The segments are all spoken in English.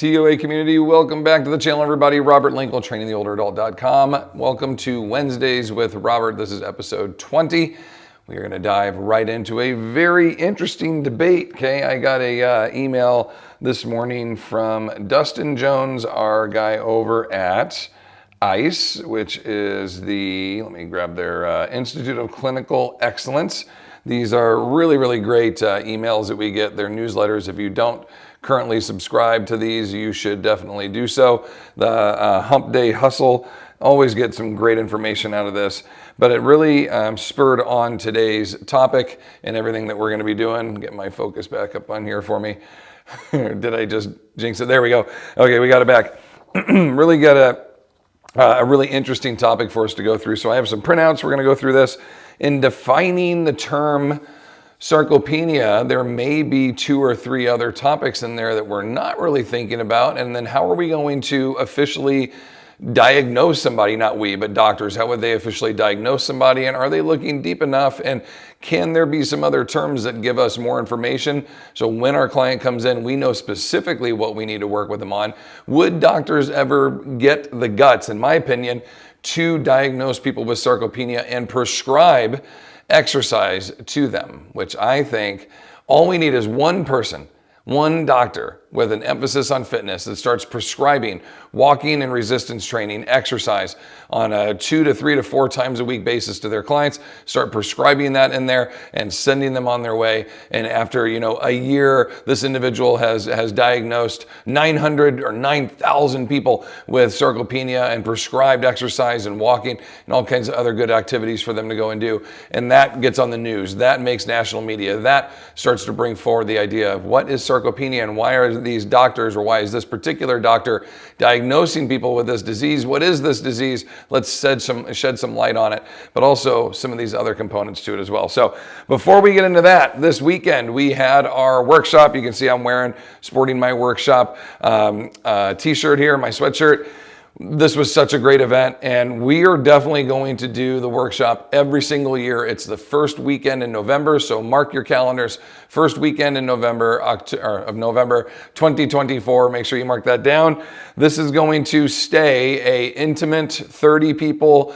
TOA community, welcome back to the channel, everybody. Robert Linkul, trainingtheolderadult.com. Welcome to Wednesdays with Robert. This is episode 20. We are going to dive right into a very interesting debate. Okay, I got a email this morning from Dustin Jones, our guy over at ICE, which is let me grab their Institute of Clinical Excellence. These are really, really great emails that we get, their newsletters. If you don't currently subscribe to these, you should definitely do so. The Hump Day Hustle, always get some great information out of this, but it really spurred on today's topic and everything that we're going to be doing. Get my focus back up on here for me. Did I just jinx it? There we go. Okay, we got it back. Really got a really interesting topic for us to go through. So I have some printouts. We're going to go through this. In defining the term sarcopenia, there may be 2 or 3 other topics in there that we're not really thinking about. And then how are we going to officially diagnose somebody? Not we, but doctors. How would they officially diagnose somebody? And are they looking deep enough? And can there be some other terms that give us more information? So when our client comes in, we know specifically what we need to work with them on. Would doctors ever get the guts, in my opinion, to diagnose people with sarcopenia and prescribe exercise to them? Which I think all we need is one person, one doctor with an emphasis on fitness that starts prescribing walking and resistance training, exercise on a 2 to 3 to 4 times a week basis to their clients, start prescribing that in there and sending them on their way. And after, a year, this individual has diagnosed 900 or 9,000 people with sarcopenia and prescribed exercise and walking and all kinds of other good activities for them to go and do. And that gets on the news. That makes national media. That starts to bring forward the idea of what is sarcopenia and why are these doctors, or why is this particular doctor diagnosing people with this disease? What is this disease? Let's shed some light on it, but also some of these other components to it as well. So before we get into that, this weekend we had our workshop. You can see I'm sporting my workshop t-shirt here, my sweatshirt. This was such a great event, and we are definitely going to do the workshop every single year. It's the first weekend in November, so mark your calendars. First weekend in November, of November 2024. Make sure you mark that down. This is going to stay a intimate 30 people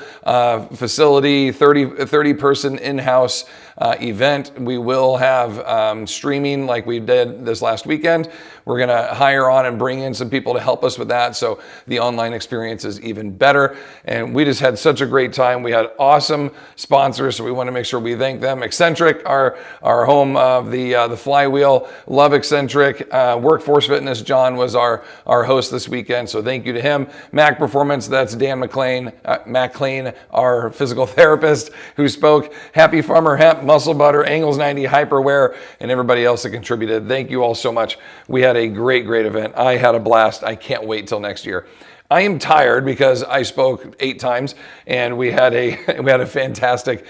facility, 30 person in-house event. We will have streaming like we did this last weekend. We're going to hire on and bring in some people to help us with that, so the online experience is even better. And we just had such a great time. We had awesome sponsors, so we want to make sure we thank them. Eccentric, our home of the Flywheel, love Eccentric. Workforce Fitness, John was our host this weekend, so thank you to him. Mac Performance, that's Dan McLean, our physical therapist who spoke. Happy Farmer Hemp, Muscle Butter, Angles 90, Hyperwear, and everybody else that contributed. Thank you all so much. We had a great event. I had a blast. I can't wait till next year. I am tired because I spoke 8 times and we had a fantastic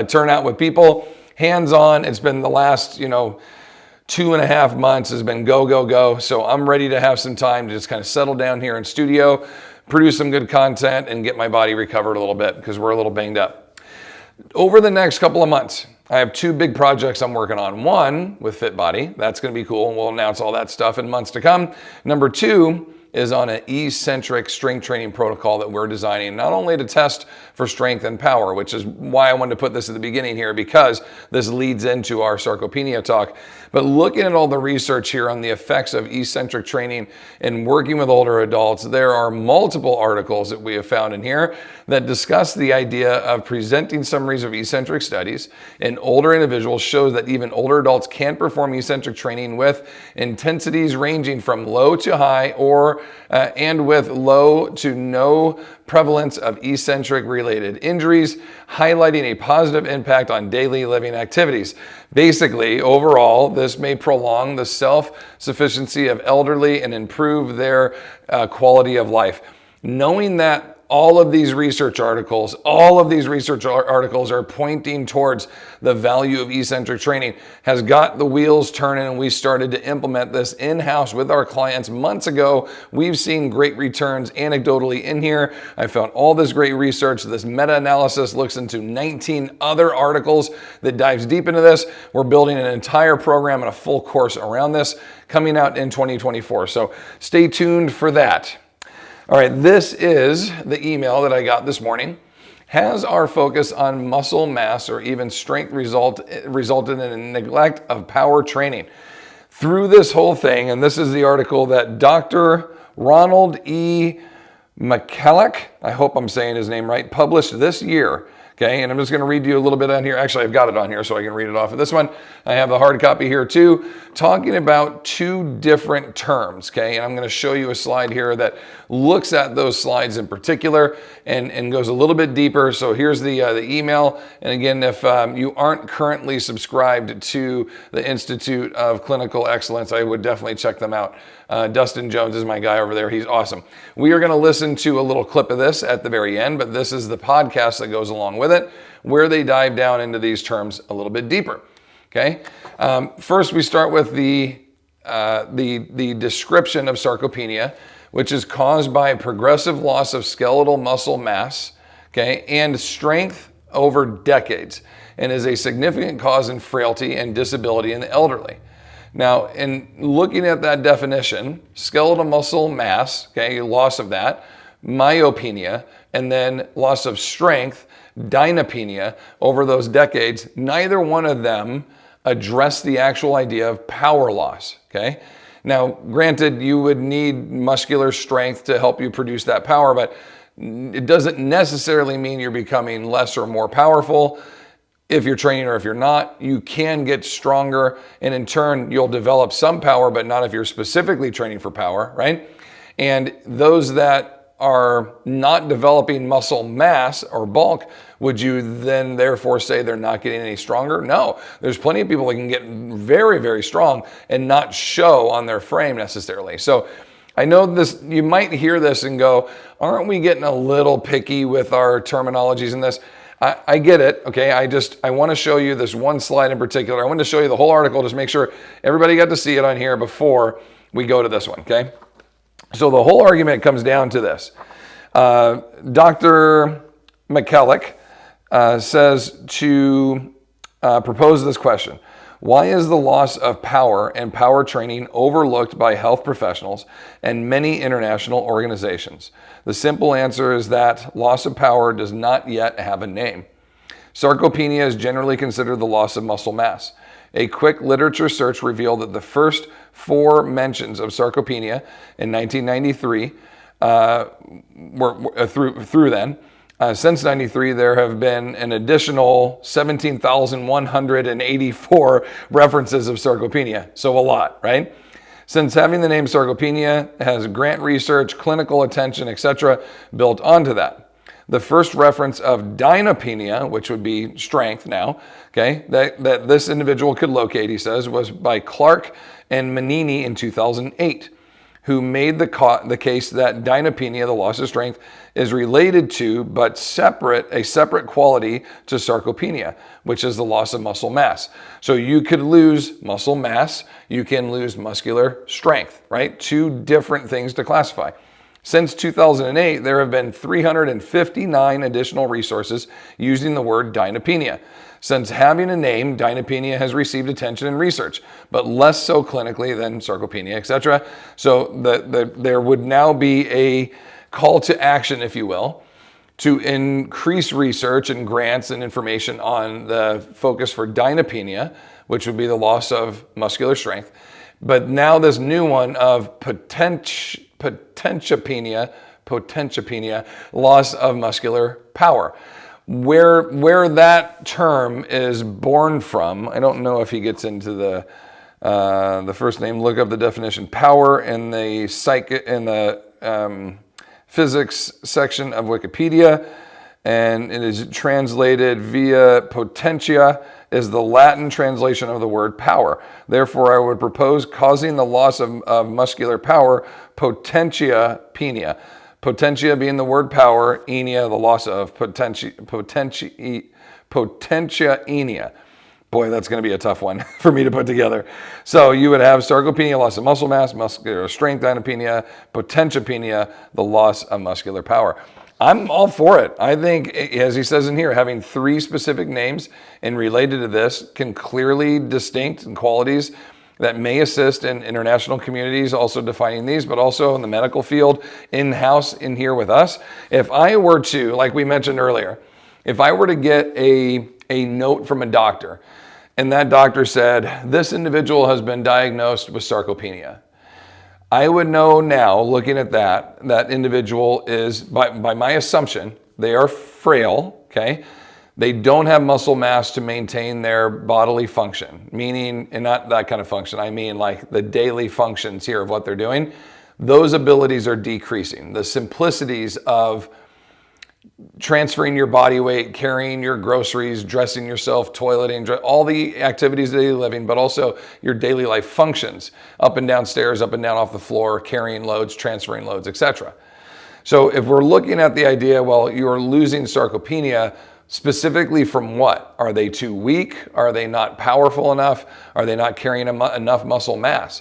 turnout with people. Hands-on. It's been the last, 2.5 months has been go. So I'm ready to have some time to just kind of settle down here in studio, produce some good content, and get my body recovered a little bit because we're a little banged up. Over the next couple of months, I have 2 big projects I'm working on. One with Fit Body. That's going to be cool, and we'll announce all that stuff in months to come. Number 2 is on an eccentric strength training protocol that we're designing, not only to test for strength and power, which is why I wanted to put this at the beginning here, because this leads into our sarcopenia talk, but looking at all the research here on the effects of eccentric training and working with older adults, there are multiple articles that we have found in here that discuss the idea of presenting summaries of eccentric studies in older individuals shows that even older adults can perform eccentric training with intensities ranging from low to high and with low to no prevalence of eccentric related injuries, highlighting a positive impact on daily living activities. Basically, overall, this may prolong the self-sufficiency of elderly and improve their quality of life. Knowing that all of these research articles are pointing towards the value of eccentric training, has got the wheels turning, and we started to implement this in-house with our clients months ago. We've seen great returns anecdotally in here. I found all this great research. This meta-analysis looks into 19 other articles that dives deep into this. We're building an entire program and a full course around this coming out in 2024. So stay tuned for that. All right, this is the email that I got this morning. Has our focus on muscle mass or even strength resulted in a neglect of power training? Through this whole thing, and this is the article that Dr. Ronald E. McCulloch, I hope I'm saying his name right, published this year. Okay, and I'm just going to read you a little bit on here. Actually, I've got it on here so I can read it off of this one. I have the hard copy here too, talking about two different terms. Okay, and I'm going to show you a slide here that looks at those slides in particular and goes a little bit deeper. So here's the email. And again, if you aren't currently subscribed to the Institute of Clinical Excellence, I would definitely check them out. Dustin Jones is my guy over there. He's awesome. We are going to listen to a little clip of this at the very end, but this is the podcast that goes along with it, where they dive down into these terms a little bit deeper. Okay. First, we start with the description of sarcopenia, which is caused by a progressive loss of skeletal muscle mass, okay, and strength over decades, and is a significant cause in frailty and disability in the elderly. Now, in looking at that definition, skeletal muscle mass, okay, loss of that, myopenia, and then loss of strength, dynapenia, over those decades, neither one of them address the actual idea of power loss, okay? Now, granted, you would need muscular strength to help you produce that power, but it doesn't necessarily mean you're becoming less or more powerful. If you're training or if you're not, you can get stronger, and in turn, you'll develop some power, but not if you're specifically training for power, right? And those that are not developing muscle mass or bulk, would you then therefore say they're not getting any stronger? No, there's plenty of people that can get very, very strong and not show on their frame necessarily. So I know this, you might hear this and go, aren't we getting a little picky with our terminologies in this? I get it, okay? I want to show you this one slide in particular. I want to show you the whole article, just make sure everybody got to see it on here before we go to this one, okay? So the whole argument comes down to this. Dr. McCulloch says to propose this question. Why is the loss of power and power training overlooked by health professionals and many international organizations? The simple answer is that loss of power does not yet have a name. Sarcopenia is generally considered the loss of muscle mass. A quick literature search revealed that the first 4 mentions of sarcopenia in 1993 were through then. Since 93, there have been an additional 17,184 references of sarcopenia. So a lot, right? Since having the name sarcopenia has grant research, clinical attention, etc. built onto that. The first reference of dynapenia, which would be strength now, okay, that this individual could locate, he says, was by Clark and Manini in 2008. Who made the case that dynapenia, the loss of strength, is related to but a separate quality to sarcopenia, which is the loss of muscle mass. So you could lose muscle mass, you can lose muscular strength, right? 2 different things to classify. Since 2008, there have been 359 additional resources using the word dynapenia. Since having a name, dynapenia has received attention in research, but less so clinically than sarcopenia, etc. So there would now be a call to action, if you will, to increase research and grants and information on the focus for dynapenia, which would be the loss of muscular strength. But now this new one of potentiopenia, loss of muscular power. Where that term is born from, I don't know if he gets into the first name. Look up the definition. Power in the physics section of Wikipedia, and it is translated via potentia, is the Latin translation of the word power. Therefore, I would propose causing the loss of muscular power, potentiopenia. Potentia being the word power, enia, the loss of potentiaenia. Boy, that's going to be a tough one for me to put together. So you would have sarcopenia, loss of muscle mass, muscular strength, dynapenia, potentiopenia, the loss of muscular power. I'm all for it. I think, as he says in here, having 3 specific names and related to this can clearly distinct in qualities that may assist in international communities, also defining these, but also in the medical field, in-house, in here with us. If I were to, like we mentioned earlier, if I were to get a note from a doctor, and that doctor said, this individual has been diagnosed with sarcopenia, I would know now, looking at that individual is, by my assumption, they are frail, okay? They don't have muscle mass to maintain their bodily function, meaning, and not that kind of function, I mean like the daily functions here of what they're doing. Those abilities are decreasing. The simplicities of transferring your body weight, carrying your groceries, dressing yourself, toileting, all the activities of daily living, but also your daily life functions, up and down stairs, up and down off the floor, carrying loads, transferring loads, etc. So if we're looking at the idea, well, you're losing sarcopenia, specifically from what? Are they too weak? Are they not powerful enough? Are they not carrying enough muscle mass?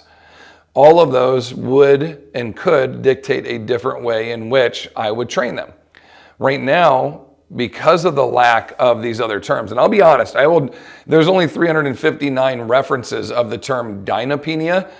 All of those would and could dictate a different way in which I would train them. Right now, because of the lack of these other terms, and I'll be honest, there's only 359 references of the term dynapenia.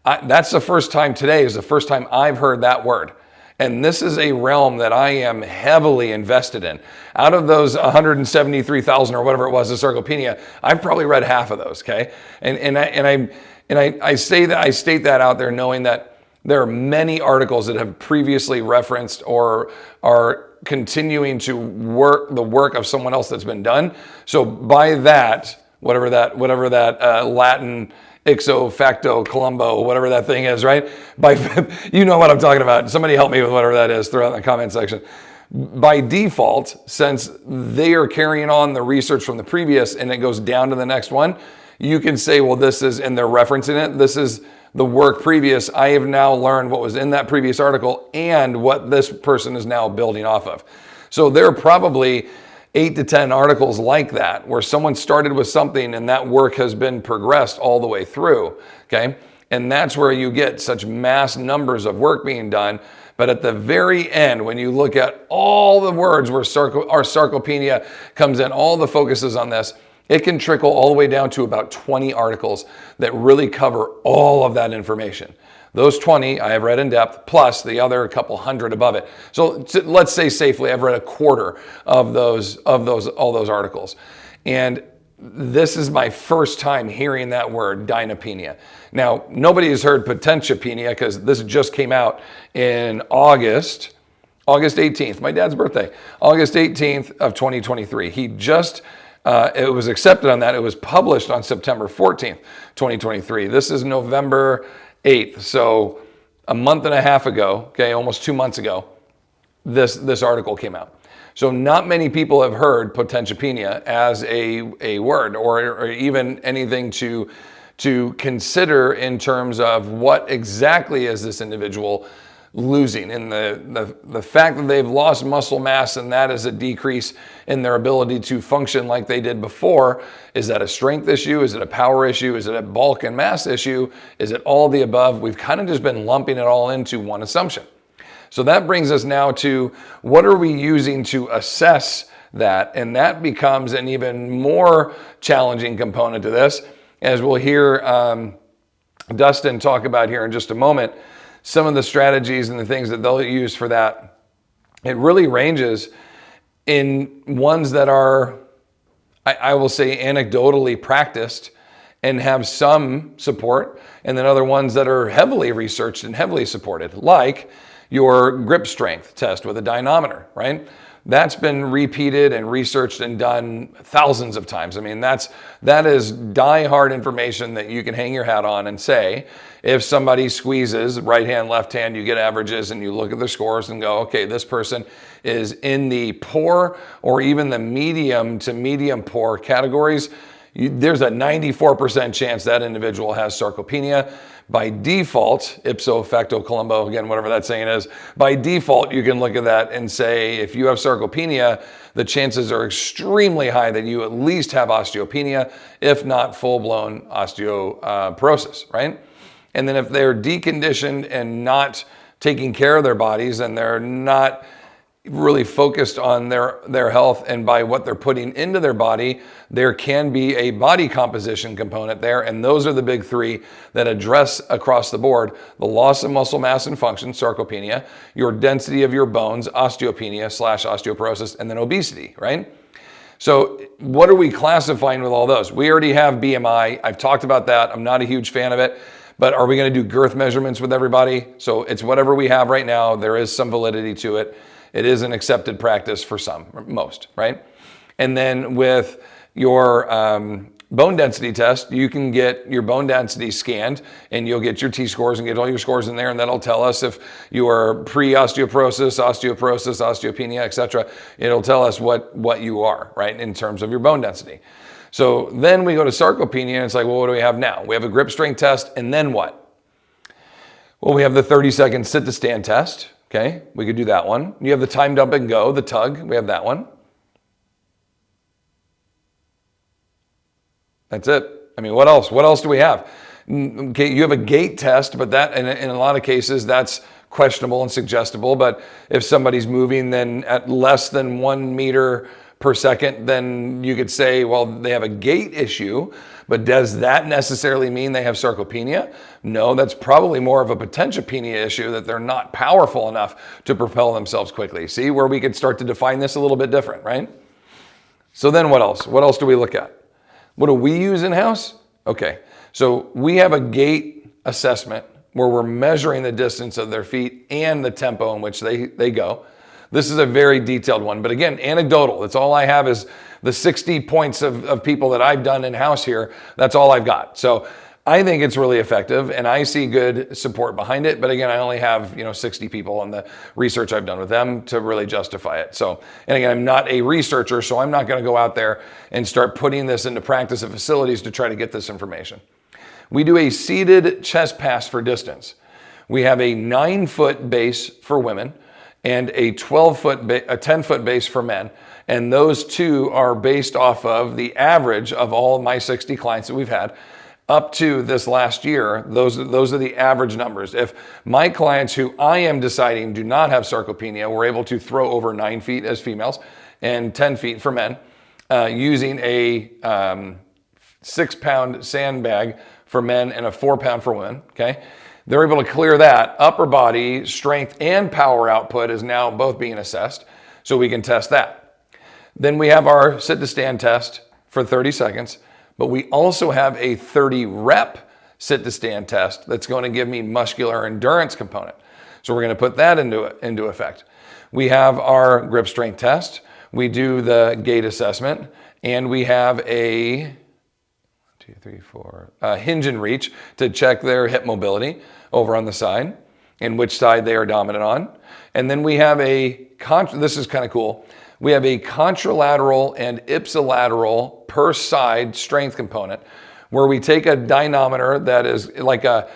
That's the first time today is the first time I've heard that word. And this is a realm that I am heavily invested in. Out of those 173,000 or whatever it was of sarcopenia, I've probably read half of those, okay? And I state that out there knowing that there are many articles that have previously referenced or are continuing to work the work of someone else that's been done. So by that, whatever that Latin ixo facto columbo, whatever that thing is, right? You know what I'm talking about. Somebody help me with whatever that is, throw it in the comment section. By default, since they are carrying on the research from the previous and it goes down to the next one, you can say, well, this is, and they're referencing it, this is the work previous. I have now learned what was in that previous article and what this person is now building off of. So there are probably 8 to 10 articles like that where someone started with something and that work has been progressed all the way through, okay? And that's where you get such mass numbers of work being done. But at the very end, when you look at all the words where our sarcopenia comes in, all the focuses on this, it can trickle all the way down to about 20 articles that really cover all of that information. Those 20 I have read in depth, plus the other couple hundred above it. So let's say safely I've read a quarter of all those articles. And this is my first time hearing that word, dynapenia. Now, nobody has heard potentiopenia because this just came out in August 18th, my dad's birthday, August 18th of 2023. It was accepted on that. It was published on September 14th, 2023. This is November 8th. So a month and a half ago, okay, almost 2 months ago, this article came out. So not many people have heard potentiopenia as a word or even anything to consider in terms of what exactly is this individual losing, and the fact that they've lost muscle mass and that is a decrease in their ability to function like they did before. Is that a strength issue? Is it a power issue? Is it a bulk and mass issue? Is it all the above? We've kind of just been lumping it all into one assumption. So that brings us now to what are we using to assess that? And that becomes an even more challenging component to this, as we'll hear Dustin talk about here in just a moment. Some of the strategies and the things that they'll use for that, it really ranges in ones that are, I will say, anecdotally practiced and have some support, and then other ones that are heavily researched and heavily supported, like your grip strength test with a dynamometer, right? That's been repeated and researched and done thousands of times. I mean, that is die-hard information that you can hang your hat on and say, if somebody squeezes right hand, left hand, you get averages and you look at their scores and go, okay, this person is in the poor or even the medium to medium poor categories. there's a 94% chance that individual has sarcopenia. By default, ipso facto Columbo, again, whatever that saying is, by default, you can look at that and say, if you have sarcopenia, the chances are extremely high that you at least have osteopenia, if not full-blown osteoporosis, right? And then if they're deconditioned and not taking care of their bodies and they're not really focused on their health and by what they're putting into their body, there can be a body composition component there. And those are the big three that address across the board: the loss of muscle mass and function, sarcopenia, your density of your bones, osteopenia / osteoporosis, and then obesity, right? So what are we classifying with all those? We already have BMI. I've talked about that. I'm not a huge fan of it. But are we going to do girth measurements with everybody? So it's whatever we have right now. There is some validity to it. It is an accepted practice for some, most, right? And then with your bone density test, you can get your bone density scanned and you'll get your T-scores and get all your scores in there, and that'll tell us if you are pre-osteoporosis, osteoporosis, osteopenia, etc. It'll tell us what you are, right, in terms of your bone density. So then we go to sarcopenia and it's like, well, what do we have now? We have a grip strength test, and then what? Well, we have the 30-second sit-to-stand test. Okay, we could do that one. You have the time dump and go, the tug, we have that one. That's it. I mean, what else? What else do we have? Okay, you have a gait test, but that, in a lot of cases, that's questionable and suggestible. But if somebody's moving then at less than 1 meter per second, then you could say, well, they have a gait issue. But does that necessarily mean they have sarcopenia? No, that's probably more of a potentiopenia issue, that they're not powerful enough to propel themselves quickly. See where we could start to define this a little bit different, right? So then what else? What else do we look at? What do we use in-house? Okay, so we have a gait assessment where we're measuring the distance of their feet and the tempo in which they go. This is a very detailed one, but again, anecdotal. That's all I have is the 60 points of people that I've done in-house here. That's all I've got. So I think it's really effective and I see good support behind it. But again, I only have 60 people on the research I've done with them to really justify it. So, and again, I'm not a researcher, so I'm not going to go out there and start putting this into practice at facilities to try to get this information. We do a seated chest pass for distance. We have a 9-foot base for women and a 10-foot base for men. And those two are based off of the average of all of my 60 clients that we've had up to this last year. Those are the average numbers. If my clients who I am deciding do not have sarcopenia were able to throw over 9 feet as females and 10 feet for men, using a 6-pound sandbag for men and a 4-pound for women, okay? They're able to clear that. Upper body strength and power output is now both being assessed, so we can test that. Then we have our sit-to-stand test for 30 seconds, but we also have a 30-rep sit-to-stand test that's going to give me muscular endurance component. So we're going to put that into effect. We have our grip strength test. We do the gait assessment, and we have a hinge and reach to check their hip mobility over on the side and which side they are dominant on. And then we have this is kind of cool. We have a contralateral and ipsilateral per side strength component where we take a dynamometer that is like a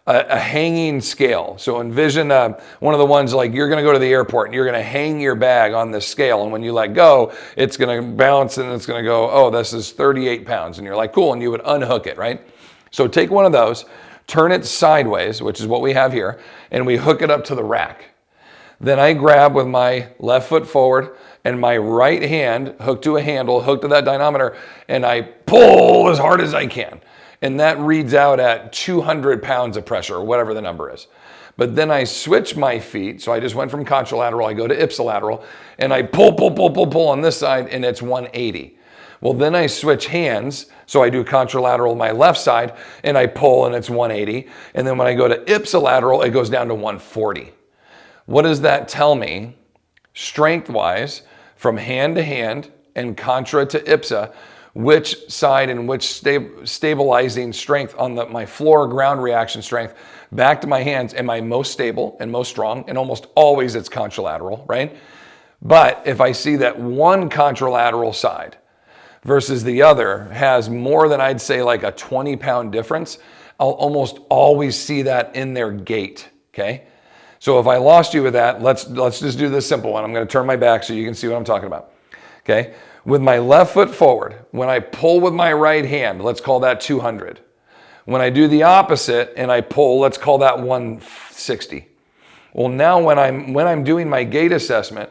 hanging scale. So envision one of the ones like you're going to go to the airport and you're going to hang your bag on this scale. And when you let go, it's going to bounce and it's going to go, oh, this is 38 pounds. And you're like, cool. And you would unhook it, right? So take one of those, turn it sideways, which is what we have here, and we hook it up to the rack. Then I grab with my left foot forward and my right hand hooked to a handle, hooked to that dynamometer, and I pull as hard as I can. And that reads out at 200 pounds of pressure, or whatever the number is. But then I switch my feet. So I just went from contralateral, I go to ipsilateral, and I pull on this side, and it's 180. Well, then I switch hands. So I do contralateral on my left side, and I pull, and it's 180. And then when I go to ipsilateral, it goes down to 140. What does that tell me, strength-wise, from hand to hand and contra to ipsa, which side and which stabilizing strength on my floor ground reaction strength back to my hands am I most stable and most strong? And almost always it's contralateral, right? But if I see that one contralateral side versus the other has more than, I'd say, like a 20-pound difference, I'll almost always see that in their gait, okay? So if I lost you with that, let's just do this simple one. I'm going to turn my back so you can see what I'm talking about, okay? With my left foot forward, when I pull with my right hand, let's call that 200. When I do the opposite and I pull, let's call that 160. Well, now when I'm doing my gait assessment,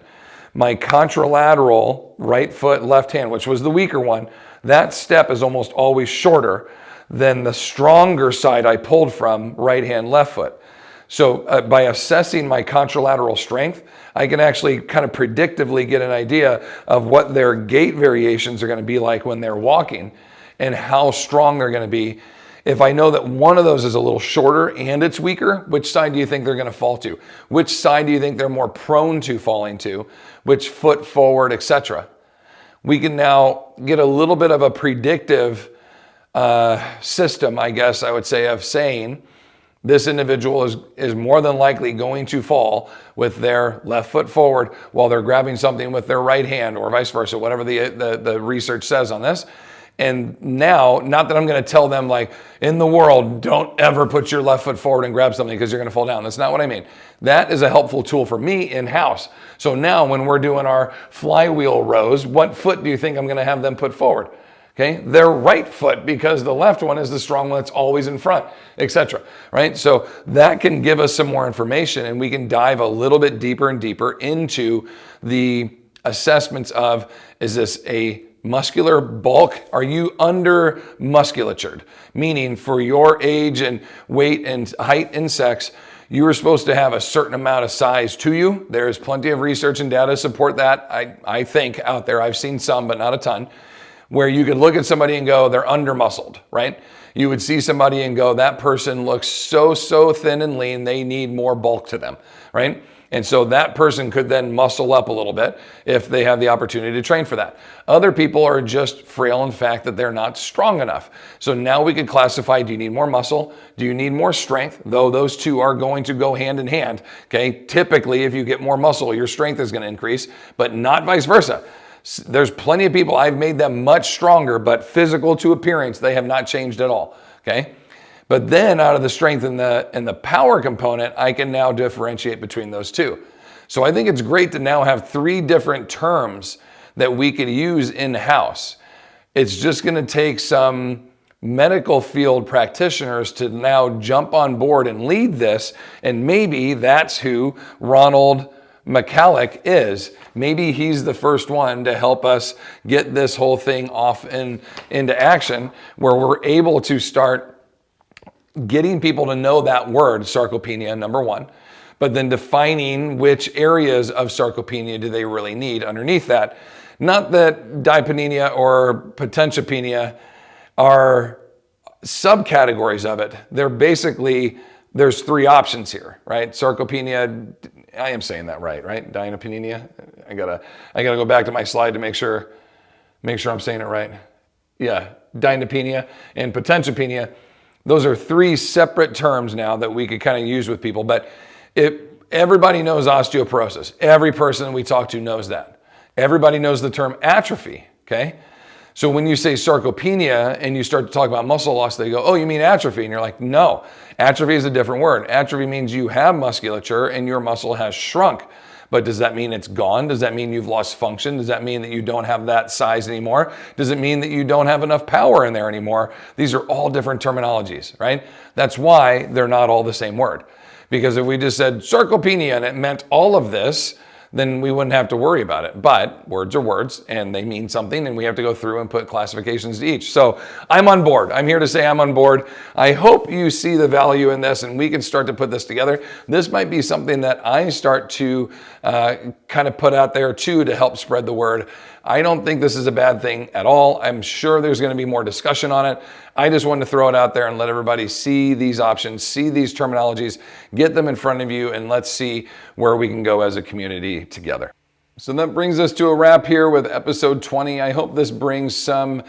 my contralateral right foot, left hand, which was the weaker one, that step is almost always shorter than the stronger side I pulled from, right hand, left foot. So by assessing my contralateral strength, I can actually kind of predictively get an idea of what their gait variations are going to be like when they're walking and how strong they're going to be. If I know that one of those is a little shorter and it's weaker, which side do you think they're going to fall to? Which side do you think they're more prone to falling to? Which foot forward, etc. We can now get a little bit of a predictive system, I guess I would say, of saying this individual is more than likely going to fall with their left foot forward while they're grabbing something with their right hand, or vice versa, whatever the research says on this. And now, not that I'm going to tell them, like, in the world, don't ever put your left foot forward and grab something because you're going to fall down. That's not what I mean. That is a helpful tool for me in-house. So now when we're doing our flywheel rows, what foot do you think I'm going to have them put forward? Okay, their right foot, because the left one is the strong one that's always in front, etc. Right? So that can give us some more information, and we can dive a little bit deeper and deeper into the assessments of, is this a muscular bulk? Are you under musculatured? Meaning for your age and weight and height and sex, you are supposed to have a certain amount of size to you. There's plenty of research and data to support that, I think, out there. I've seen some, but not a ton, where you could look at somebody and go, they're under muscled, right? You would see somebody and go, that person looks so thin and lean, they need more bulk to them, right? And so that person could then muscle up a little bit if they have the opportunity to train for that. Other people are just frail in fact that they're not strong enough. So now we could classify, do you need more muscle? Do you need more strength? Though those two are going to go hand in hand, okay? Typically, if you get more muscle, your strength is going to increase, but not vice versa. There's plenty of people, I've made them much stronger, but physical to appearance, they have not changed at all, okay? But then out of the strength and the power component, I can now differentiate between those two. So I think it's great to now have 3 different terms that we could use in-house. It's just going to take some medical field practitioners to now jump on board and lead this, and maybe that's who Ronald McCallick is. Maybe he's the first one to help us get this whole thing off into action, where we're able to start getting people to know that word, sarcopenia, number one, but then defining which areas of sarcopenia do they really need underneath that. Not that dyspnea or potentiopenia are subcategories of it. They're basically, there's 3 options here, right? Sarcopenia, I am saying that right? Dyspnea. I gotta go back to my slide to make sure I'm saying it right. Yeah, dyspnea and potentiopenia. Those are 3 separate terms now that we could kind of use with people, but everybody knows osteoporosis. Every person we talk to knows that. Everybody knows the term atrophy, okay? So when you say sarcopenia and you start to talk about muscle loss, they go, oh, you mean atrophy? And you're like, no, atrophy is a different word. Atrophy means you have musculature and your muscle has shrunk. But does that mean it's gone? Does that mean you've lost function? Does that mean that you don't have that size anymore? Does it mean that you don't have enough power in there anymore? These are all different terminologies, right? That's why they're not all the same word. Because if we just said sarcopenia and it meant all of this, then we wouldn't have to worry about it. But words are words and they mean something, and we have to go through and put classifications to each. So I'm on board. I'm here to say I'm on board. I hope you see the value in this and we can start to put this together. This might be something that I start to kind of put out there too to help spread the word. I don't think this is a bad thing at all. I'm sure there's going to be more discussion on it. I just wanted to throw it out there and let everybody see these options, see these terminologies, get them in front of you, and let's see where we can go as a community together. So that brings us to a wrap here with episode 20. I hope this brings some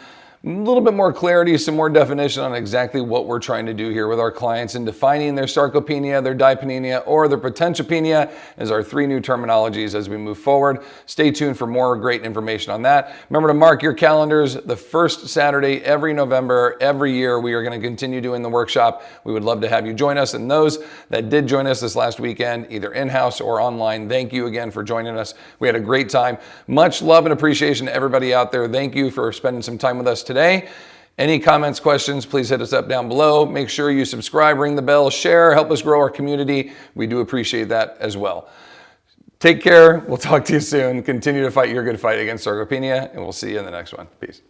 little bit more clarity, some more definition on exactly what we're trying to do here with our clients in defining their sarcopenia, their dyspnea, or their potentiopenia as our 3 new terminologies as we move forward. Stay tuned for more great information on that. Remember to mark your calendars. The first Saturday every November, every year, we are going to continue doing the workshop. We would love to have you join us. And those that did join us this last weekend, either in-house or online, thank you again for joining us. We had a great time. Much love and appreciation to everybody out there. Thank you for spending some time with us today. Any comments, questions, please hit us up down below. Make sure you subscribe, ring the bell, share, help us grow our community. We do appreciate that as well. Take care. We'll talk to you soon. Continue to fight your good fight against sarcopenia, and we'll see you in the next one. Peace.